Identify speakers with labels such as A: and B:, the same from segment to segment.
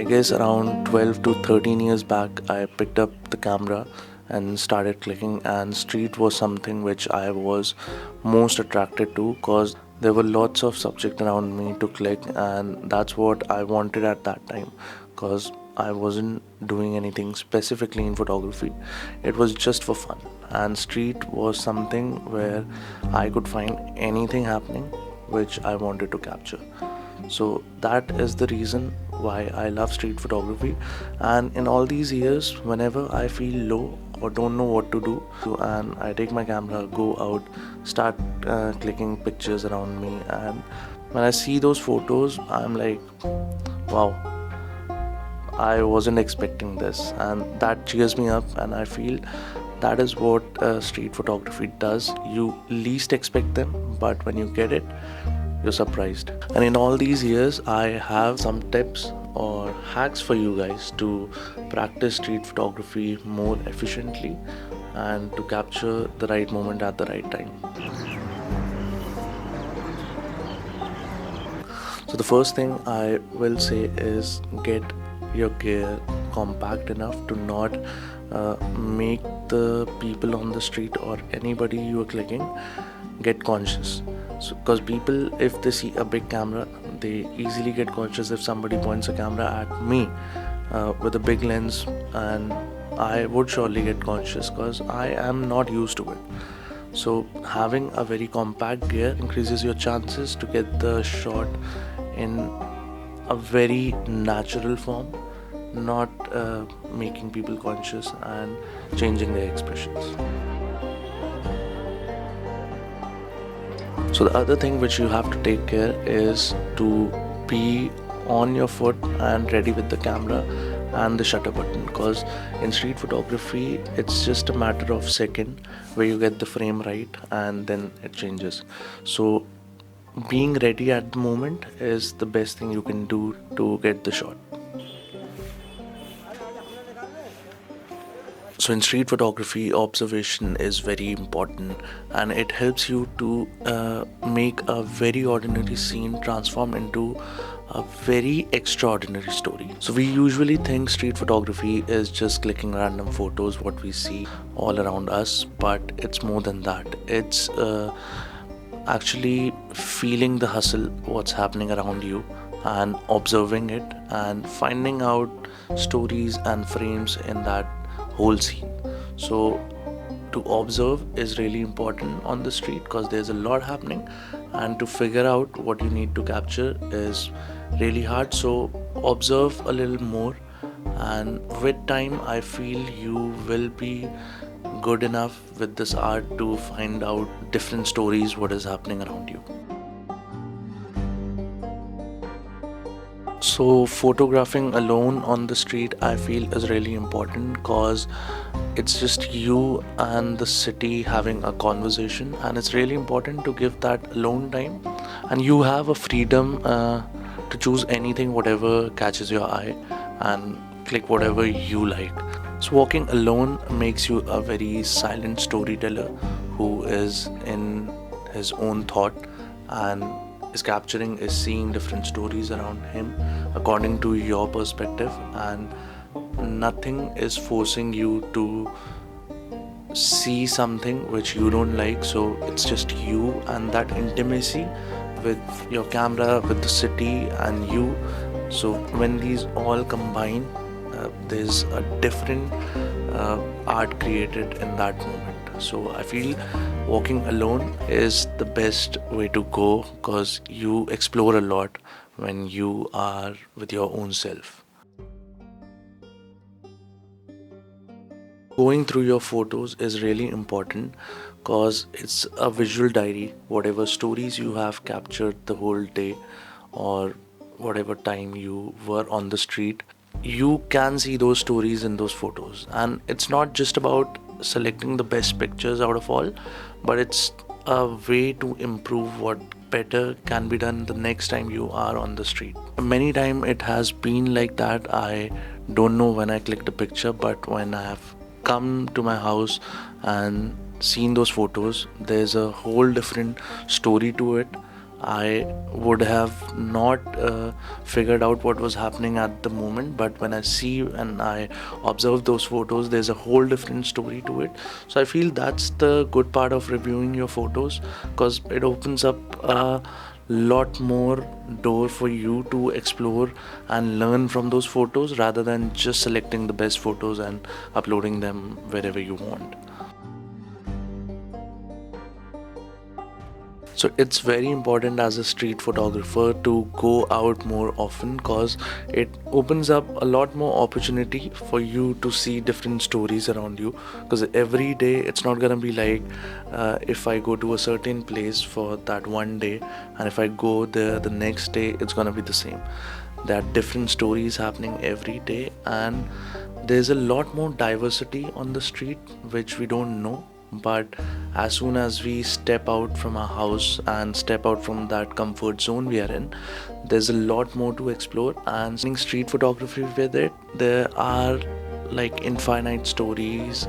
A: I guess around 12 to 13 years back, I picked up the camera and started clicking, and street was something which I was most attracted to because there were lots of subject around me to click, and that's what I wanted at that time because I wasn't doing anything specifically in photography. It was just for fun, and street was something where I could find anything happening which I wanted to capture. So that is the reason why I love street photography. And in all these years, whenever I feel low or don't know what to do, and I take my camera, go out, start clicking pictures around me, and when I see those photos, I'm like, wow, I wasn't expecting this, and that cheers me up. And I feel that is what street photography does. You least expect them, but when you get it, you're surprised. And in all these years, I have some tips or hacks for you guys to practice street photography more efficiently and to capture the right moment at the right time. So the first thing I will say is get your gear compact enough to not make the people on the street or anybody you are clicking get conscious. So because people, if they see a big camera, they easily get conscious if somebody points a camera at me with a big lens, and I would surely get conscious because I am not used to it. So having a very compact gear increases your chances to get the shot in a very natural form, not making people conscious and changing their expressions. So the other thing which you have to take care is to be on your foot and ready with the camera and the shutter button, because in street photography it's just a matter of second where you get the frame right and then it changes. So being ready at the moment is the best thing you can do to get the shot. So in street photography, observation is very important, and it helps you to make a very ordinary scene transform into a very extraordinary story. So we usually think street photography is just clicking random photos, what we see all around us, but it's more than that. It's actually feeling the hustle, what's happening around you, and observing it and finding out stories and frames in that whole scene. So to observe is really important on the street because there's a lot happening, and to figure out what you need to capture is really hard. So observe a little more, and with time I feel you will be good enough with this art to find out different stories, what is happening around you. So photographing alone on the street I feel is really important because it's just you and the city having a conversation, and it's really important to give that alone time, and you have a freedom to choose anything whatever catches your eye and click whatever you like. So walking alone makes you a very silent storyteller who is in his own thought and is seeing different stories around him according to your perspective, and nothing is forcing you to see something which you don't like. So it's just you and that intimacy with your camera, with the city and you. So when these all combine, there's a different art created in that moment. So I feel walking alone is the best way to go because you explore a lot when you are with your own self. Going through your photos is really important because it's a visual diary. Whatever stories you have captured the whole day or whatever time you were on the street, you can see those stories in those photos. And it's not just about selecting the best pictures out of all, but it's a way to improve what better can be done the next time you are on the street. Many times it has been like that. I don't know when I clicked a picture, but when I have come to my house and seen those photos, there's a whole different story to it, I would have not figured out what was happening at the moment, but when I see and I observe those photos, there's a whole different story to it. So I feel that's the good part of reviewing your photos, because it opens up a lot more door for you to explore and learn from those photos, rather than just selecting the best photos and uploading them wherever you want. So it's very important as a street photographer to go out more often, because it opens up a lot more opportunity for you to see different stories around you. Because every day it's not gonna be like if I go to a certain place for that one day, and if I go there the next day, it's gonna be the same. There are different stories happening every day, and there's a lot more diversity on the street which we don't know. But as soon as we step out from our house and step out from that comfort zone we are in, there's a lot more to explore. And street photography with it, there are like infinite stories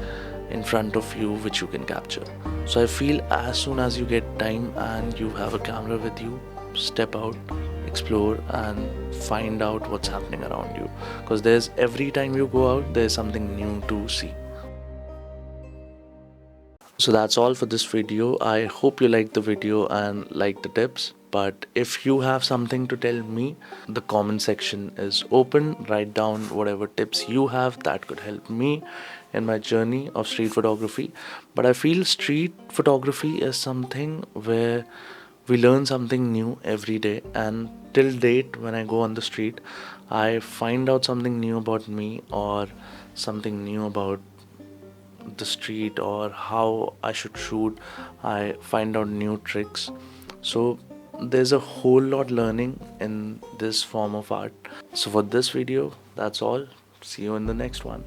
A: in front of you which you can capture. So I feel as soon as you get time and you have a camera with you, step out, explore, and find out what's happening around you, because there's every time you go out, there's something new to see. So that's all for this video. I hope you liked the video and liked the tips. But if you have something to tell me, the comment section is open. Write down whatever tips you have that could help me in my journey of street photography. But I feel street photography is something where we learn something new every day. And till date, when I go on the street, I find out something new about me, or something new about the street, or how I should shoot. I find out new tricks. So there's a whole lot learning in this form of art. So for this video, that's all. See you in the next one.